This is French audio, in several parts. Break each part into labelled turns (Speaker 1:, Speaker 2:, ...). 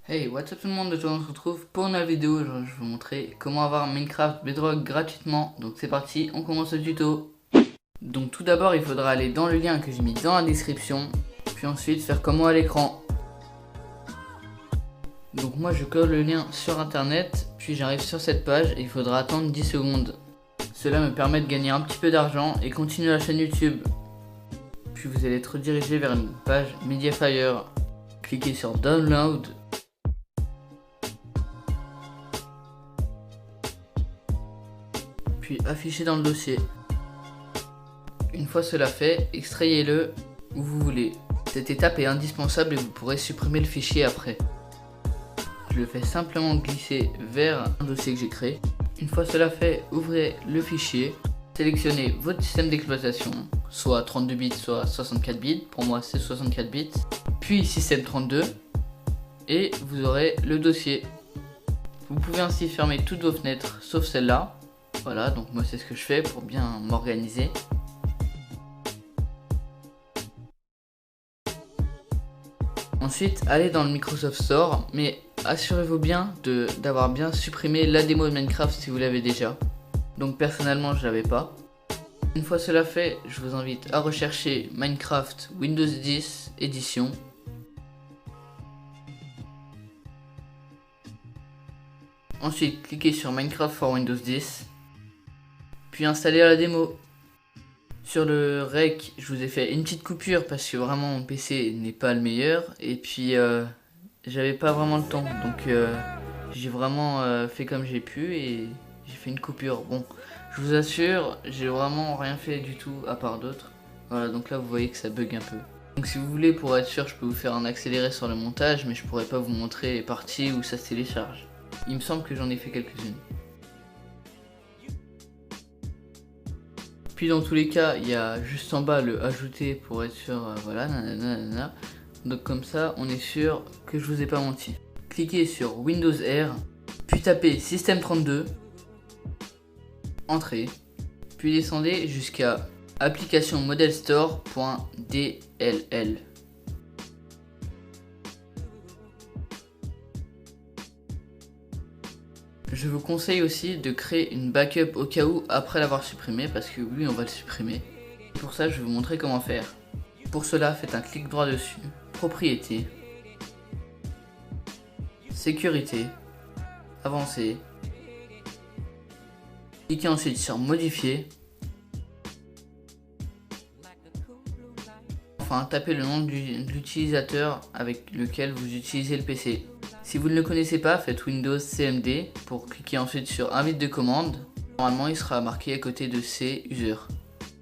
Speaker 1: Hey, what's up tout le monde, aujourd'hui on se retrouve pour une nouvelle vidéo. Je vais vous montrer comment avoir Minecraft Bedrock gratuitement. Donc c'est parti, on commence le tuto. Donc tout d'abord il faudra aller dans le lien que j'ai mis dans la description, puis ensuite faire comme moi à l'écran. Donc moi je colle le lien sur internet, puis j'arrive sur cette page et il faudra attendre 10 secondes. Cela me permet de gagner un petit peu d'argent et continuer la chaîne YouTube. Puis vous allez être redirigé vers une page Mediafire. Cliquez sur Download. Puis affiché dans le dossier. Une fois cela fait, extrayez-le où vous voulez. Cette étape est indispensable et vous pourrez supprimer le fichier après. Je le fais simplement glisser vers un dossier que j'ai créé. Une fois cela fait, ouvrez le fichier, sélectionnez votre système d'exploitation, soit 32 bits, soit 64 bits, pour moi c'est 64 bits, puis système 32, et vous aurez le dossier. Vous pouvez ainsi fermer toutes vos fenêtres, sauf celle-là. Voilà, donc moi c'est ce que je fais pour bien m'organiser. Ensuite, allez dans le Microsoft Store, mais assurez-vous bien d'avoir bien supprimé la démo de Minecraft si vous l'avez déjà. Donc personnellement, je l'avais pas. Une fois cela fait, je vous invite à rechercher Minecraft Windows 10 édition. Ensuite, cliquez sur Minecraft for Windows 10, puis installez la démo. Sur le rec, je vous ai fait une petite coupure parce que vraiment mon PC n'est pas le meilleur et puis j'avais pas vraiment le temps, donc j'ai vraiment fait comme j'ai pu et j'ai fait une coupure. Bon, je vous assure, j'ai vraiment rien fait du tout à part d'autres. Voilà, donc là vous voyez que ça bug un peu. Donc si vous voulez, pour être sûr, je peux vous faire un accéléré sur le montage, mais je pourrais pas vous montrer les parties où ça se télécharge. Il me semble que j'en ai fait quelques-unes. Puis dans tous les cas, il y a juste en bas le ajouter pour être sûr, voilà, nanana. Donc comme ça, on est sûr que je vous ai pas menti. Cliquez sur Windows R, puis tapez Système32, Entrée, puis descendez jusqu'à application modelstore.dll. Je vous conseille aussi de créer une backup au cas où après l'avoir supprimé, parce que oui, on va le supprimer. Pour ça, je vais vous montrer comment faire. Pour cela, faites un clic droit dessus, Propriétés, Sécurité, Avancé. Cliquez ensuite sur Modifier. Enfin, tapez le nom de l'utilisateur avec lequel vous utilisez le PC. Si vous ne le connaissez pas, faites Windows CMD pour cliquer ensuite sur Invite de commande. Normalement, il sera marqué à côté de C user.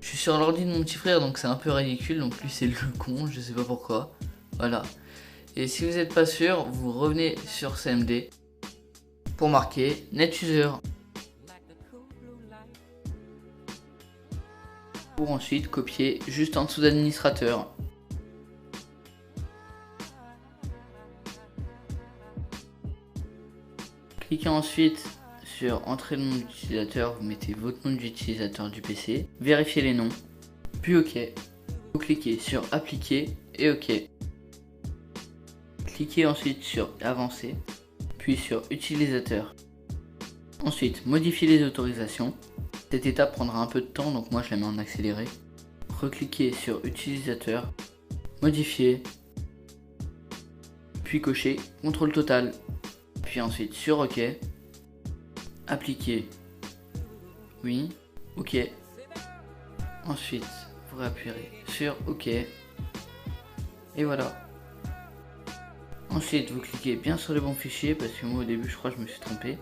Speaker 1: Je suis sur l'ordi de mon petit frère, donc c'est un peu ridicule. Donc lui, c'est le con, je sais pas pourquoi. Voilà. Et si vous n'êtes pas sûr, vous revenez sur CMD pour marquer Net User. Pour ensuite copier juste en dessous d'administrateur. Cliquez ensuite sur Entrée de nom d'utilisateur, vous mettez votre nom d'utilisateur du PC, vérifiez les noms, puis OK. Vous cliquez sur Appliquer et OK. Cliquez ensuite sur Avancer, puis sur Utilisateur. Ensuite, modifiez les autorisations. Cette étape prendra un peu de temps, donc moi je la mets en accéléré. Recliquez sur Utilisateur, Modifier, puis cocher Contrôle total. Puis ensuite sur OK, Appliquer, oui, OK. Ensuite, vous réappuierez sur OK. Et voilà. Ensuite, vous cliquez bien sur le bon fichier parce que moi au début je crois que je me suis trompé.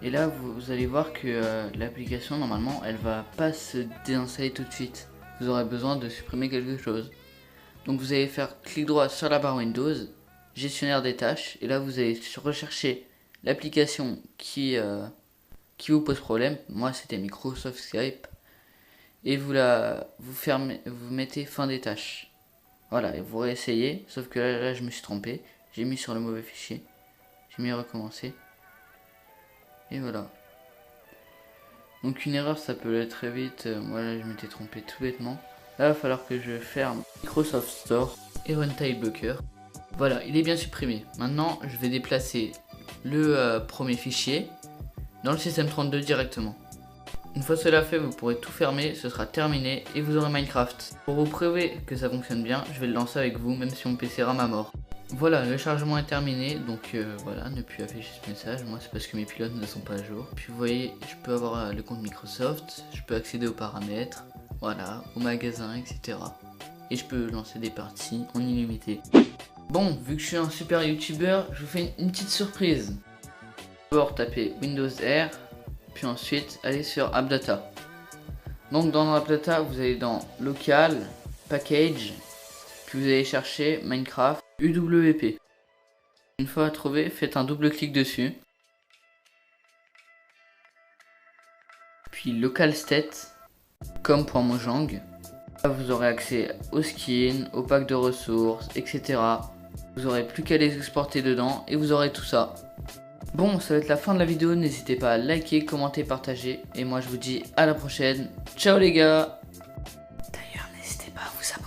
Speaker 1: Et là, vous allez voir que l'application normalement elle va pas se désinstaller tout de suite. Vous aurez besoin de supprimer quelque chose. Donc vous allez faire clic droit sur la barre Windows, gestionnaire des tâches, et là vous allez rechercher l'application qui vous pose problème. Moi c'était Microsoft Skype. Et vous mettez fin des tâches. Voilà, et vous réessayez, sauf que là je me suis trompé. J'ai mis sur le mauvais fichier. J'ai mis recommencer. Et voilà. Donc une erreur ça peut aller très vite. Moi là je m'étais trompé tout bêtement. Là il va falloir que je ferme Microsoft Store et Runtime Blocker. Voilà, il est bien supprimé. Maintenant, je vais déplacer le premier fichier dans le système 32 directement. Une fois cela fait, vous pourrez tout fermer, ce sera terminé et vous aurez Minecraft. Pour vous prouver que ça fonctionne bien, je vais le lancer avec vous, même si mon PC rame à mort. Voilà, le chargement est terminé, donc voilà, ne plus afficher ce message. Moi, c'est parce que mes pilotes ne sont pas à jour. Puis vous voyez, je peux avoir le compte Microsoft, je peux accéder aux paramètres, voilà, au magasin, etc. Et je peux lancer des parties en illimité. Bon, vu que je suis un super youtubeur, je vous fais une petite surprise. D'abord, tapez Windows R, puis ensuite, allez sur AppData. Donc, dans AppData, vous allez dans Local, Package, puis vous allez chercher Minecraft UWP. Une fois trouvé, faites un double clic dessus. Puis Local State, com.mojang. Là, vous aurez accès aux skins, aux packs de ressources, etc. Vous aurez plus qu'à les exporter dedans et vous aurez tout ça. Bon, ça va être la fin de la vidéo, n'hésitez pas à liker, commenter, partager. Et moi je vous dis à la prochaine. Ciao les gars. D'ailleurs, n'hésitez pas à vous abonner.